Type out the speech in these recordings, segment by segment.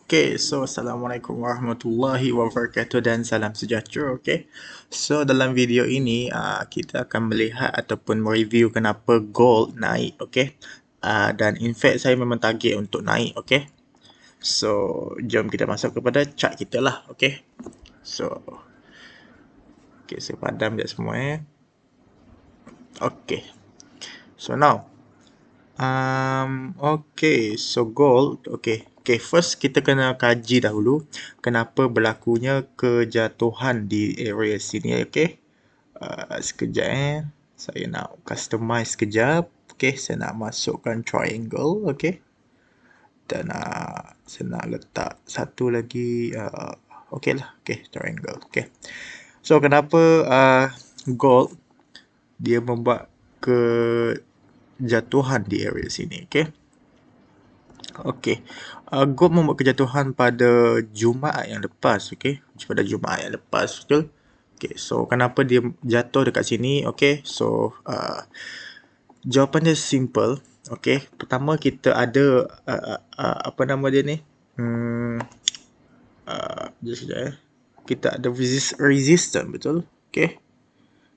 Okay, so Assalamualaikum warahmatullahi wabarakatuh dan salam sejahtera. Okay, so dalam video ini kita akan melihat ataupun mereview kenapa gold naik. Okay, dan in fact saya memang target untuk naik. Okay, so jom kita masuk kepada chart kita lah. Okay, so saya padam dia semua. Okay, so now okay, so gold, okay, first kita kena kaji dahulu kenapa berlakunya kejatuhan di area sini, okay. Sekejap saya nak customize sekejap, okay, saya nak masukkan triangle, okay, dan saya nak letak satu lagi, okay lah, okay, triangle, okay. So kenapa gold dia membuat kejatuhan di area sini, okay. Okey, gold membuat kejatuhan pada Jumaat yang lepas, okey. Pada Jumaat yang lepas, betul? Okey, so kenapa dia jatuh dekat sini? Okey, so jawapan dia simple. Okey, pertama kita ada apa nama dia ni? Just sekejap. Kita ada resistance, betul? Okey.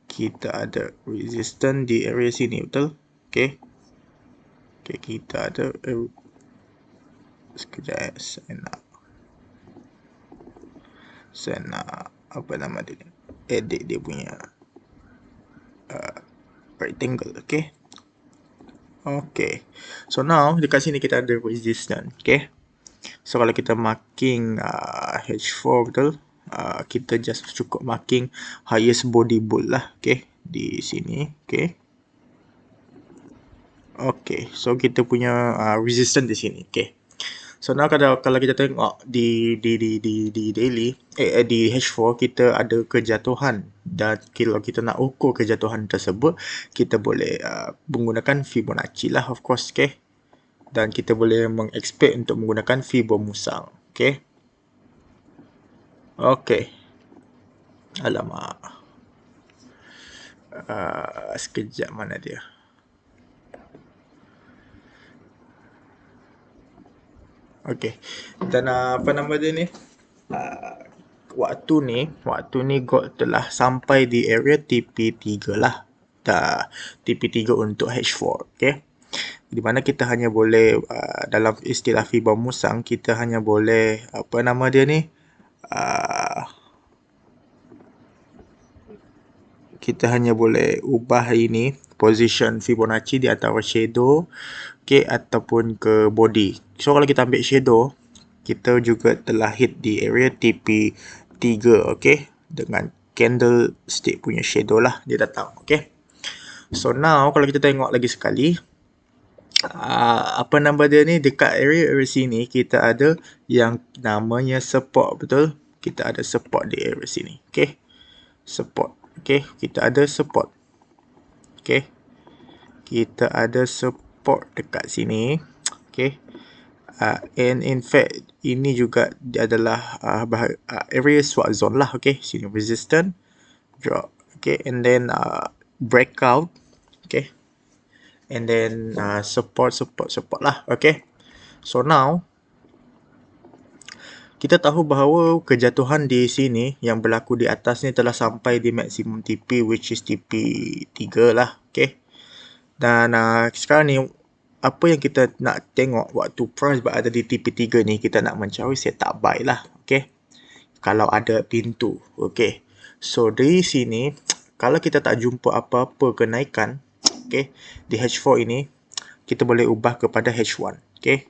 Kita ada resistance di area sini, betul? Okey. Okey, kita ada sekejap, saya nak apa nama dia ni, edit dia punya rectangle, okay. Okay, so now dekat sini kita ada resistance, okay. So kalau kita marking H4, betul, kita just cukup marking highest body bolt lah, okay, di sini, okay. Okay, so kita punya resistance di sini, okay. So now kalau kita tengok di daily di H4 kita ada kejatuhan, dan kalau kita nak ukur kejatuhan tersebut kita boleh menggunakan Fibonacci lah, of course, okay. Dan kita boleh mengexpect untuk menggunakan Fibo musang, okay. Okay, alamak, sekejap, mana dia? Okay, dan apa nama dia ni? Waktu ni gold telah sampai di area TP3 lah. TP3 untuk H4, okay. Di mana kita hanya boleh dalam istilah Fibo musang kita hanya boleh apa nama dia ni? Kita hanya boleh ubah ini position Fibonacci di antara shadow, okay, ataupun ke body. So kalau kita ambil shadow, kita juga telah hit di area TP3, okay, dengan candlestick punya shadow lah dia datang, okay. So now kalau kita tengok lagi sekali, apa nama dia ni, dekat area sini kita ada yang namanya support, betul. Kita ada support di area sini, okay. Support, okay, kita ada support, okay. Kita ada support dekat sini, okay. And in fact ini juga adalah area swap zone lah, okay. Sini resistance, drop, okay, and then breakout, okay, and then support lah, okay. So now kita tahu bahawa kejatuhan di sini yang berlaku di atas ni telah sampai di maksimum TP, which is TP3 lah, okay. Dan sekarang ni apa yang kita nak tengok waktu price berada di TP3 ni, kita nak mencari setup buy lah, okay. Kalau ada pintu, okay. So dari sini kalau kita tak jumpa apa-apa kenaikan, okay, di H4 ini, kita boleh ubah kepada H1, okay.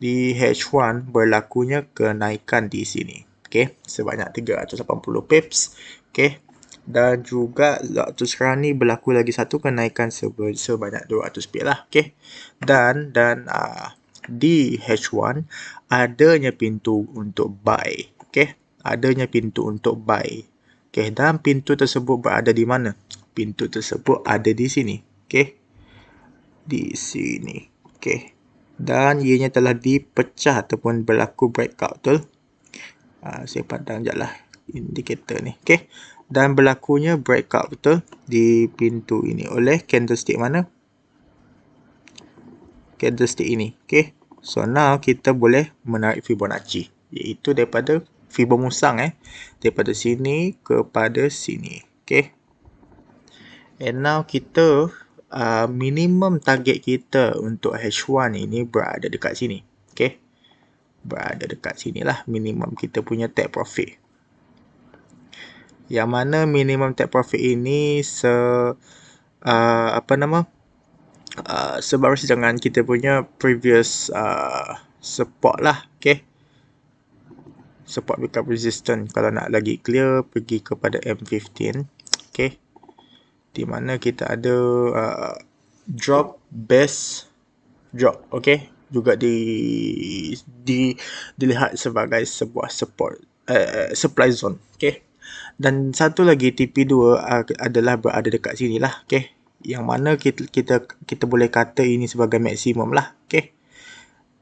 Di H1 berlakunya kenaikan di sini, okay, sebanyak 380 pips, okay. Dan juga waktu sekarang ni berlaku lagi satu kenaikan sebanyak 200 pips lah, okay. Dan di H1 adanya pintu untuk buy, okay. Adanya pintu untuk buy, okay. Dan pintu tersebut berada di mana? Pintu tersebut ada di sini, okay. Di sini, okay. Dan ianya telah dipecah ataupun berlaku breakout, betul. Saya pandang je lah indikator ni, okay. Dan berlakunya breakout, betul, di pintu ini oleh candlestick mana? Candlestick ini, okay. So now kita boleh menarik Fibonacci, iaitu daripada fiber musang daripada sini kepada sini. Okay. And now kita minimum target kita untuk H1 ini berada dekat sini. Okay. Berada dekat sini lah minimum kita punya take profit. Yang mana minimum take profit ini sebaris dengan kita punya previous support lah. Okay. Support become resistant. Kalau nak lagi clear, pergi kepada M15. Okay. Di mana kita ada drop, base, drop. Okay. Juga dilihat sebagai sebuah support, supply zone. Okay. Dan satu lagi TP2 adalah berada dekat sini lah. Okay. Yang mana kita boleh kata ini sebagai maksimum lah. Okay.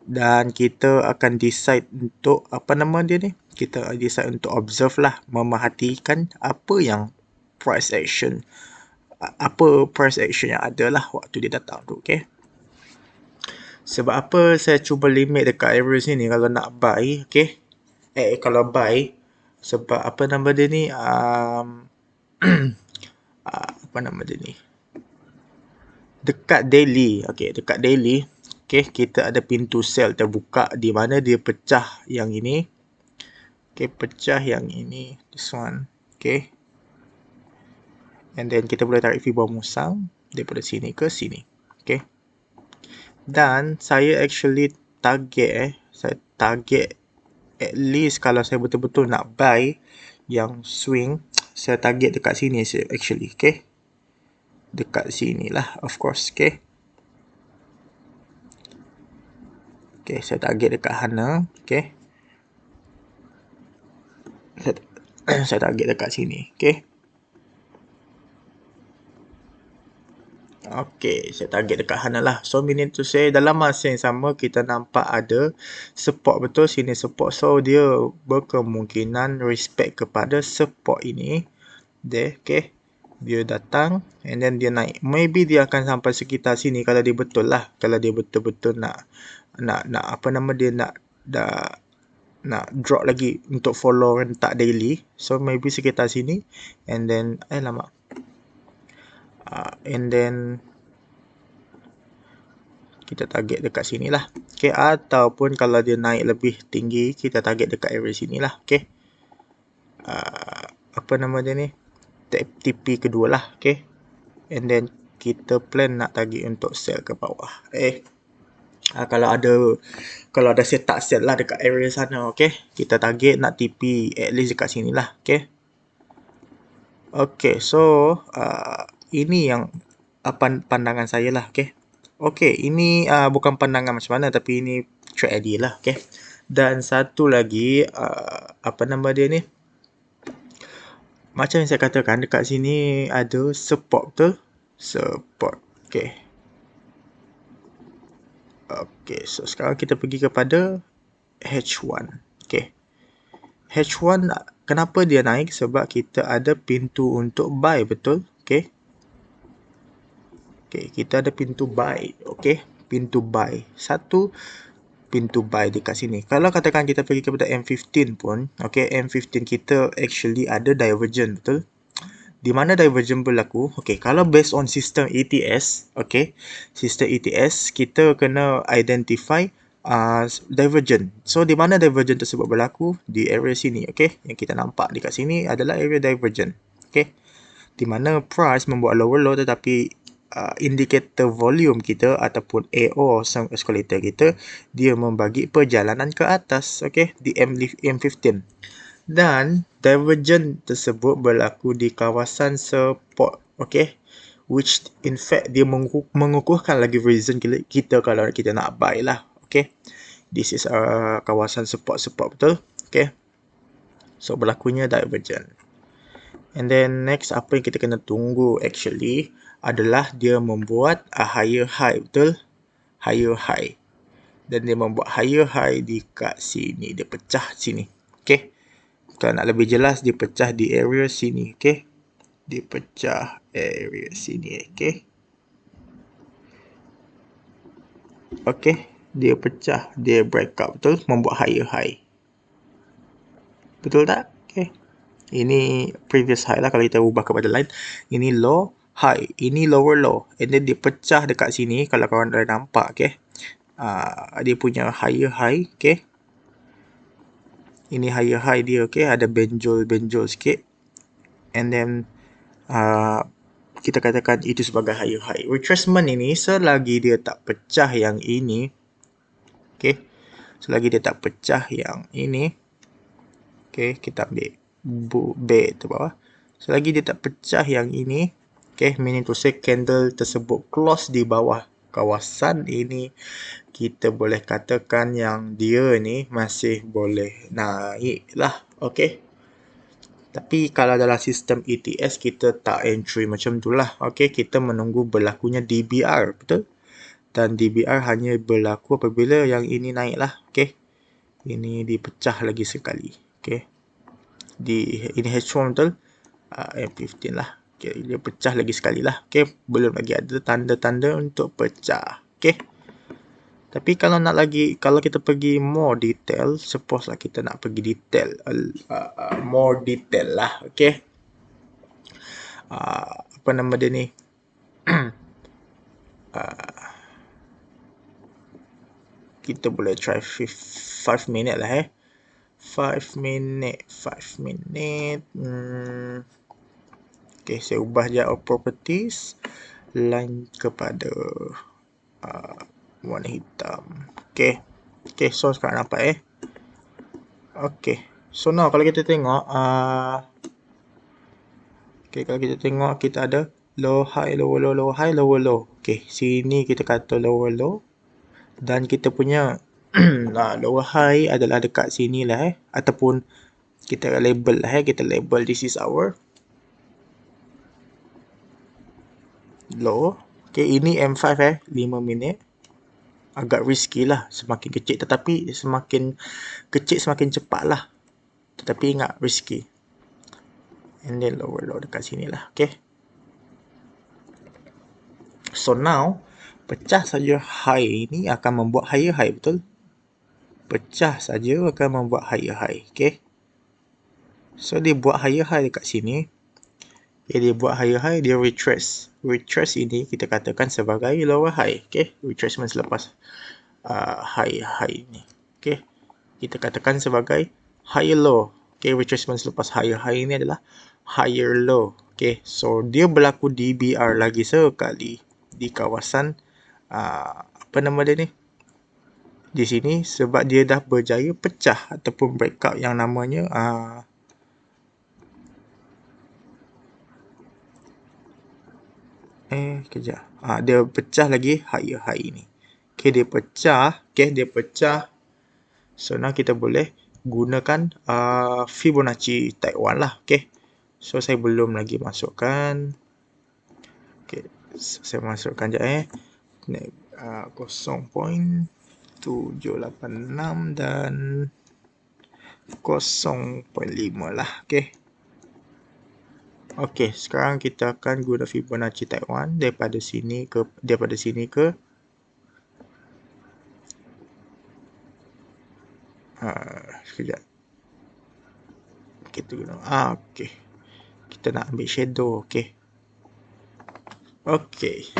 Dan kita akan decide untuk kita decide untuk observe lah, memerhatikan apa price action yang ada lah waktu dia datang tu. Okay. Sebab apa saya cuba limit dekat area sini kalau nak buy. Okay. Kalau buy, sebab dekat daily. Okay, dekat daily. Okay, kita ada pintu sell terbuka di mana dia pecah yang ini. Okay, pecah yang ini. This one. Okay. And then kita boleh tarik fiber musang daripada sini ke sini. Okay. Dan saya actually target saya target at least kalau saya betul-betul nak buy yang swing, saya target dekat sini actually. Okay. Dekat sini lah, of course. Okay. Okay, saya target dekat sana. Okay. Saya target dekat sini. Okay. Okay, saya target dekat sana lah. So, meaning to say, dalam masa yang sama, kita nampak ada support betul sini support. So, dia berkemungkinan respect kepada support ini. Okay. Dia datang and then dia naik. Maybe dia akan sampai sekitar sini kalau dia betul lah. Kalau dia betul-betul nak drop lagi untuk follow rentak daily. So maybe sekitar sini and then and then kita target dekat sini lah. Okay, ataupun kalau dia naik lebih tinggi, kita target dekat area sini lah. Okay. TP kedua lah. Okay. And then kita plan nak target untuk sell ke bawah. Kalau ada set tak sell lah dekat area sana. Okay. Kita target nak TP at least dekat sini lah. Okay. Okay. So ini yang pandangan saya lah. Okay. Okay. Ini bukan pandangan macam mana, tapi ini trade idea lah. Okay. Dan satu lagi macam yang saya katakan, dekat sini ada support betul? Support. Okay. Okay, so sekarang kita pergi kepada H1. Okay. H1, kenapa dia naik? Sebab kita ada pintu untuk buy, betul? Okay. Okay, kita ada pintu buy. Okay, pintu buy. Satu pintu buy dekat sini. Kalau katakan kita pergi kepada M15 pun, okay, M15 kita actually ada divergent, betul? Di mana divergent berlaku? Okay, kalau based on sistem ETS, okay, sistem ETS, kita kena identify divergent. So, di mana divergent tersebut berlaku? Di area sini, okay. Yang kita nampak dekat sini adalah area divergent, okay. Di mana price membuat lower low tetapi indikator volume kita ataupun AO escalator kita, dia membagi perjalanan ke atas, okay, di M15. Dan divergent tersebut berlaku di kawasan support, okay, which in fact dia mengukuhkan lagi reason kita kalau kita nak buy lah. Okay, this is kawasan support betul. Okay, so berlakunya divergent. And then next, apa yang kita kena tunggu actually adalah dia membuat a higher high, betul? Higher high. Dan dia membuat higher high dekat sini, dia pecah sini. Okay, kalau nak lebih jelas, dia pecah di area sini. Okay, dia pecah area sini. Okay. Okay, dia pecah, dia breakout, betul? Membuat higher high. Betul tak? Okay. Ini previous high lah kalau kita ubah kepada line. Ini low, high. Ini lower low. And then dia pecah dekat sini kalau korang dah nampak, okay. Dia punya higher high, okay. Ini higher high dia, okay. Ada benjol sikit. And then kita katakan itu sebagai higher high. Retracement ini selagi dia tak pecah yang ini, okay. Selagi dia tak pecah yang ini, okay, kita ambil B tu bawah. Selagi dia tak pecah yang ini, okay, meaning to say candle tersebut close di bawah kawasan ini, kita boleh katakan yang dia ni masih boleh naik lah, okay. Tapi kalau dalam sistem ETS, kita tak entry macam tu lah, okay. Kita menunggu berlakunya DBR, betul? Dan DBR hanya berlaku apabila yang ini naik lah, okay. Ini dipecah lagi sekali, okay. Ini H1 betul? M15 lah, okay. Dia pecah lagi sekali lah, okay. Belum lagi ada tanda-tanda untuk pecah, okay. Tapi kalau kita pergi more detail, suppose lah kita nak pergi detail, more detail lah, okay. Apa nama dia ni? Kita boleh try 5 minit lah 5 minit. Okay, saya ubah je properties line kepada warna hitam. Okay, so sekarang nampak okay, so now kalau kita tengok kalau kita tengok, kita ada low high, lower low, low high, lower low. Okay, sini kita kata lower low, dan kita punya lower high adalah dekat sini lah ataupun kita label lah kita label this is our low. Okay, ini M5 5 minit. Agak risky lah, semakin kecil, tetapi semakin kecil semakin cepat lah, tetapi ingat risky. And then lower low dekat sini lah, okay. So now, pecah saja high ini akan membuat higher high, betul? Pecah saja akan membuat higher high, okay. So dia buat higher high dekat sini. Okay, dia buat higher high, dia retrace. Retrace ini kita katakan sebagai lower high, okay. Retracement selepas high ni, okay. Kita katakan sebagai higher low, okay. Retracement selepas higher high ini adalah higher low, okay. So dia berlaku DBR lagi sekali di kawasan apa nama dia ni, di sini, sebab dia dah berjaya pecah ataupun breakout yang namanya kejap. Dia pecah lagi higher high ni. Okay, dia pecah. Okay, dia pecah. So, now kita boleh gunakan Fibonacci type 1 lah. Okay. So, saya belum lagi masukkan. Okay, saya masukkan je 0.786 dan 0.5 lah. Okay. Okey, sekarang kita akan guna Fibonacci type 1 daripada sini ke sekejap. Kita guna okey. Kita nak ambil shadow, okey. Okey.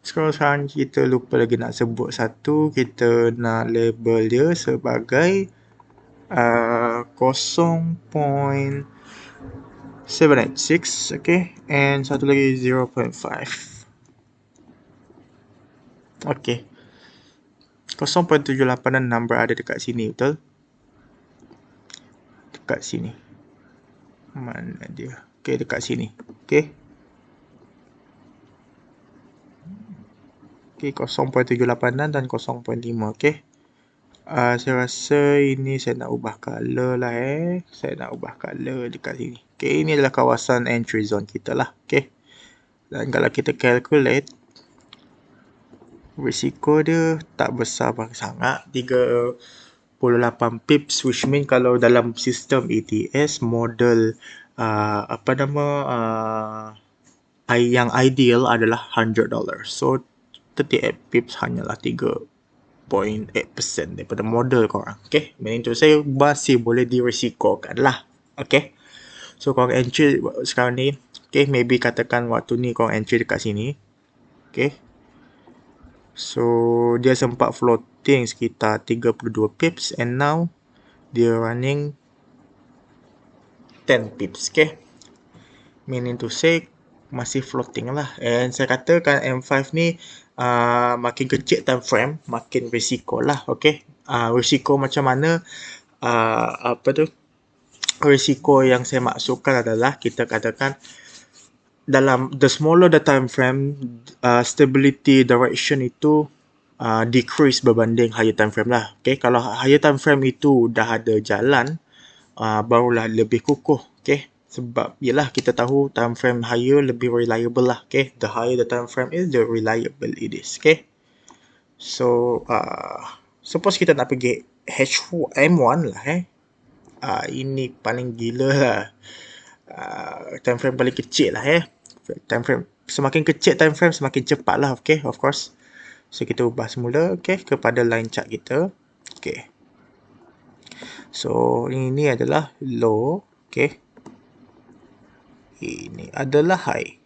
Sekarang kita lupa lagi nak sebut satu, kita nak label dia sebagai 0.786, okay, and satu lagi 0.5. okay, 0.78 dan number ada dekat sini, betul? Dekat sini. Mana dia? Okay, dekat sini. Okay. Okay, 0.78 dan 0.5, okay. Saya rasa ini saya nak ubah color lah Saya nak ubah color dekat sini. Okay, ini adalah kawasan entry zone kita lah. Okay. Dan kalau kita calculate, risiko dia tak besar sangat. 38 pips, which mean kalau dalam sistem ETS, model yang ideal adalah $100. So, 38 pips hanyalah 3 0.8% daripada modal korang. Okay, meaning to say masih boleh dirisikokan lah. Okay, so korang entry sekarang ni, okay, maybe katakan waktu ni korang entry dekat sini. Okay, so dia sempat floating sekitar 32 pips and now dia running 10 pips. Okay, meaning to say masih floating lah. And saya katakan M5 ni makin kecil time frame makin risiko lah. Okay, risiko macam mana? Risiko yang saya maksudkan adalah kita katakan dalam the smaller the time frame, stability direction itu decrease berbanding higher time frame lah. Okay, kalau higher time frame itu dah ada jalan, barulah lebih kukuh. Okay, sebab yelah kita tahu time frame higher lebih reliable lah. Okay, the higher the time frame is, the reliable it is. Okay, so suppose kita nak pergi M1 lah. Ini paling gila lah. Time frame paling kecil lah. Time frame semakin kecil time frame semakin cepat lah. Okay, of course. So kita ubah semula, okay, kepada line chart kita. Okay, so ini adalah low. Okay, ini adalah high.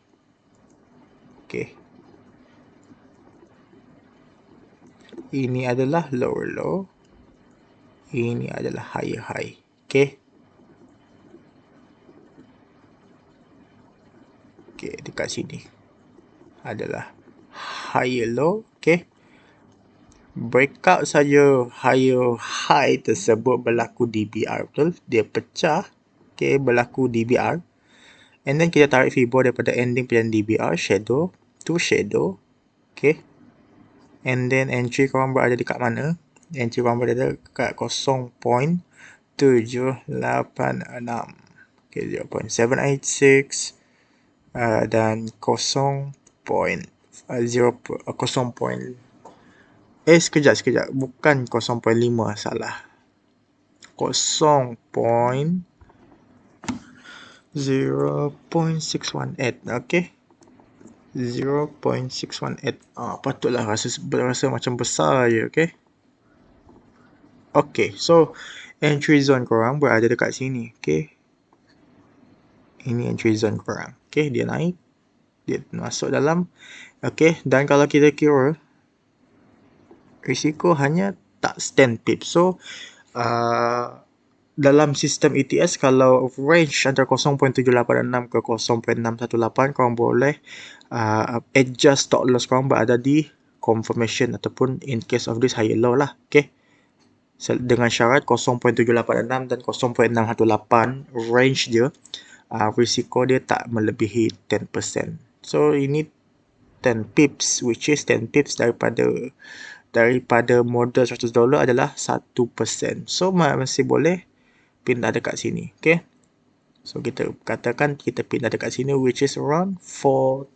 Okay, ini adalah lower low. Ini adalah higher high. Okay, okay, dekat sini adalah higher low. Okay, breakout saja higher high tersebut berlaku DBR, betul? Dia pecah. Okay, berlaku DBR. And then kita tarik Fibo daripada ending pilihan DBR, shadow to shadow. Okay, and then entry korang berada dekat mana? Entry korang berada dekat 0.786. Okay, 0.786 dan 0.0. Sekejap. Bukan 0.5, salah. 0.618. Okay, 0.618. Patutlah rasa macam besar je. Okay, so entry zone korang berada dekat sini. Okay, ini entry zone korang. Okay, dia naik, dia masuk dalam. Okay, dan kalau kita kira risiko hanya tak 10 pips. So dalam sistem ETS, kalau range antara 0.786 ke 0.618, korang boleh adjust stop loss korang berada di confirmation ataupun in case of this higher low lah. Okay, dengan syarat 0.786 dan 0.618 range dia, risiko dia tak melebihi 10%. So ini 10 pips, which is 10 pips daripada modal $100 adalah 1%. So masih boleh pindah dekat sini. Okay, so kita katakan kita pindah dekat sini, which is around 4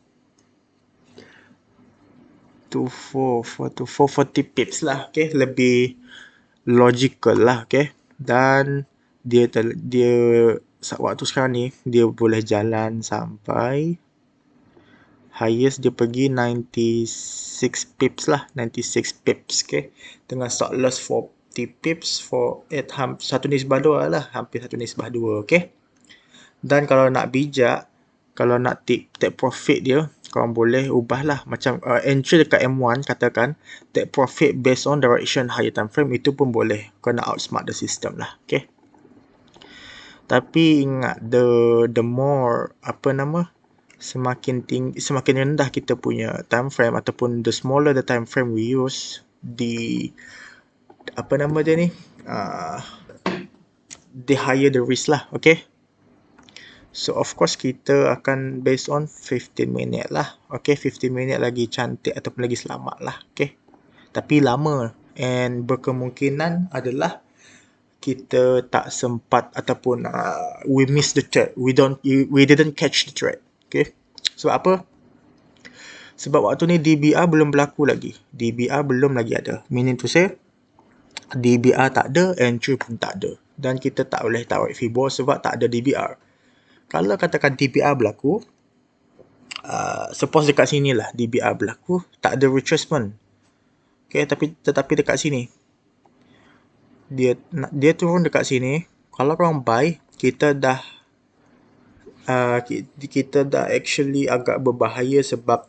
to 440 pips lah. Okay, lebih logical lah. Okay, dan dia waktu sekarang ni dia boleh jalan sampai highest dia pergi 96 pips lah, 96 pips. Okay, dengan stop loss 40 pips for 1/2 lah, hampir 1/2. Okay, dan kalau nak bijak, kalau nak take profit dia, korang boleh ubah lah. Macam entry dekat M1, katakan take profit based on direction higher time frame, itu pun boleh. Kau nak outsmart the system lah. Okay, tapi ingat, the more semakin rendah kita punya time frame ataupun the smaller the time frame we use, the higher the risk lah. Okay, so of course kita akan based on 15 minit lah. Okay, 15 minit lagi cantik ataupun lagi selamat lah. Okay, tapi lama, and berkemungkinan adalah kita tak sempat ataupun we miss the trade, we didn't catch the trade. Okay, sebab apa? Sebab waktu ni DBR belum berlaku lagi. DBR belum lagi ada. Meaning to say, DBR tak ada, entry pun tak ada. Dan kita tak boleh tarik Fibo sebab tak ada DBR. Kalau katakan DBR berlaku, suppose dekat sini lah DBR berlaku, tak ada retracement. Okay, tetapi dekat sini dia turun dekat sini. Kalau korang buy, kita dah actually agak berbahaya sebab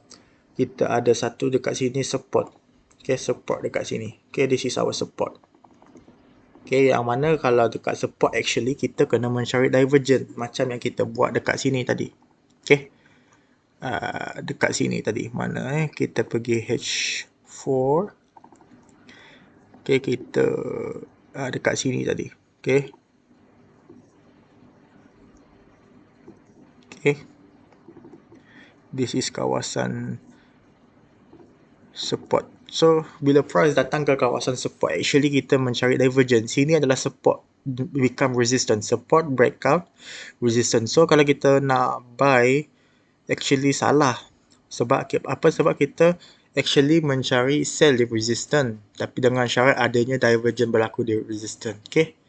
kita ada satu dekat sini support. Okay, support dekat sini. Okay, this is our support. Okay, yang mana kalau dekat support actually kita kena mencari divergent macam yang kita buat dekat sini tadi. Okay, dekat sini tadi mana kita pergi H4. Okay, kita dekat sini tadi. Okay. Okay. This is kawasan support. So, bila price datang ke kawasan support, actually kita mencari divergence. Sini adalah support become resistance. Support, breakout, resistance. So, kalau kita nak buy, actually salah. Sebab apa? Sebab kita actually mencari sell di resistance. Tapi dengan syarat adanya divergence berlaku di resistance. Okay.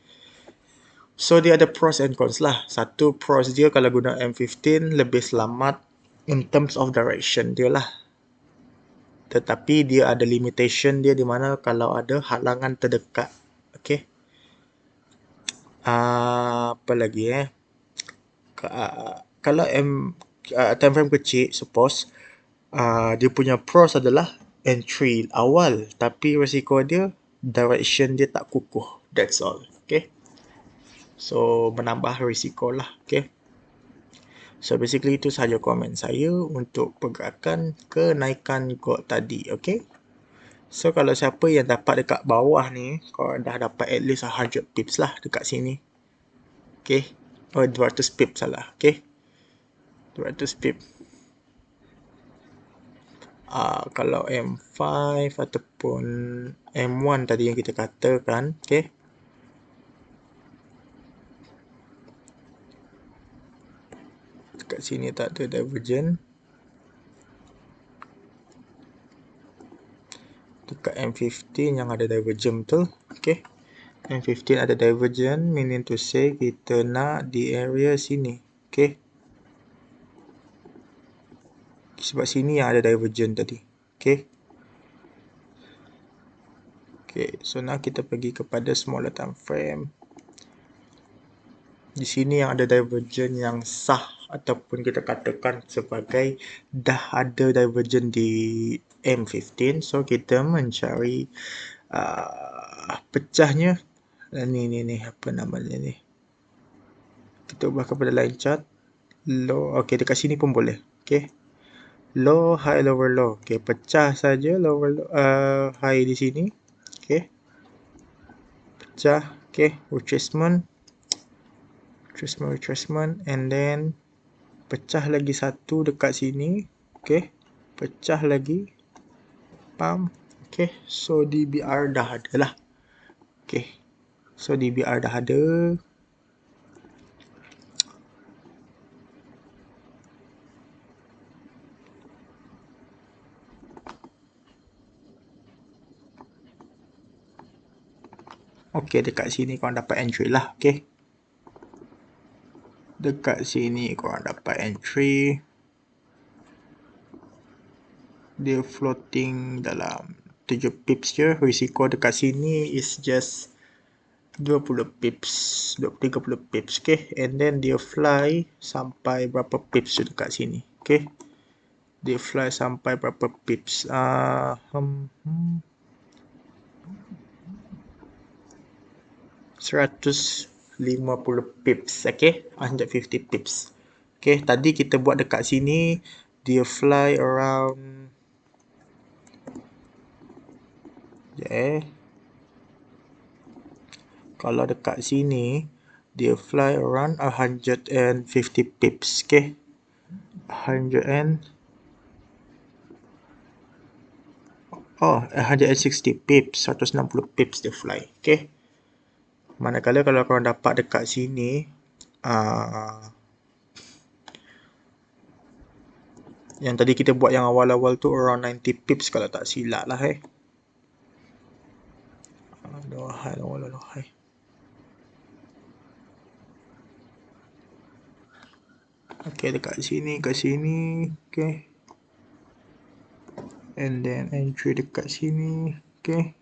So, dia ada pros and cons lah. Satu pros dia kalau guna M15 lebih selamat in terms of direction dia lah. Tetapi dia ada limitation dia di mana kalau ada halangan terdekat. Okay. Apa lagi kalau time frame kecil, suppose dia punya pros adalah entry awal, tapi risiko dia direction dia tak kukuh. That's all. Okay. So menambah risiko lah. Okay. So basically itu sahaja komen saya untuk pergerakan kenaikan gold tadi. Okay. So kalau siapa yang dapat dekat bawah ni, korang dah dapat at least 100 pips lah dekat sini. Okay. 200 pips salah. Okay. 200 pips. Kalau M5 ataupun M1 tadi yang kita katakan. Okay. Dekat sini tak ada divergent. Dekat M15 yang ada divergent betul. Okay. M15 ada divergent, meaning to say kita nak di area sini. Okay. Sebab sini yang ada divergent tadi. Okay. Okay, so now kita pergi kepada smaller time frame. Di sini yang ada divergent yang sah ataupun kita katakan sebagai dah ada divergent di M15. So kita mencari pecahnya. Ni apa namanya ni? Kita ubah kepada line chart. Low, okay, dekat sini pun boleh. Okay. Low, high, lower, low. Okay, pecah saja lower, low, high di sini. Okay. Pecah. Okay, retracement, and then pecah lagi satu dekat sini. Okay, pecah lagi, pump. Okay, so DBR dah ada lah. Okay, so DBR dah ada. Okay, dekat sini korang dapat entry lah. Okay, dekat sini korang dapat entry. Dia floating dalam 7 pips je. Risiko dekat sini is just 20 pips, 30 pips. Okay, and then dia fly sampai berapa pips je dekat sini. Okay, dia fly sampai berapa pips. 150 pips. Okay, 150 pips. Okay, tadi kita buat dekat sini, dia fly around kalau dekat sini dia fly around 150 pips. Okay, 160 pips, 160 pips dia fly. Okay, manakala kalau korang dapat dekat sini yang tadi kita buat yang awal-awal tu around 90 pips kalau tak silap lah. Low high. Okay, dekat sini, kat sini. Okay, and then entry dekat sini. Okay.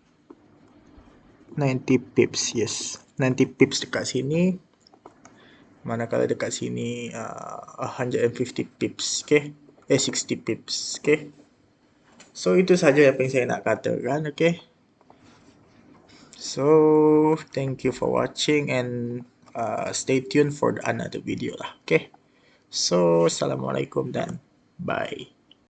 90 pips, yes. 90 pips dekat sini. Manakala dekat sini 150 pips, okay. 60 pips, okay. So, itu saja yang saya nak katakan, okay. So, thank you for watching and stay tuned for another video lah, okay. So, Assalamualaikum dan bye.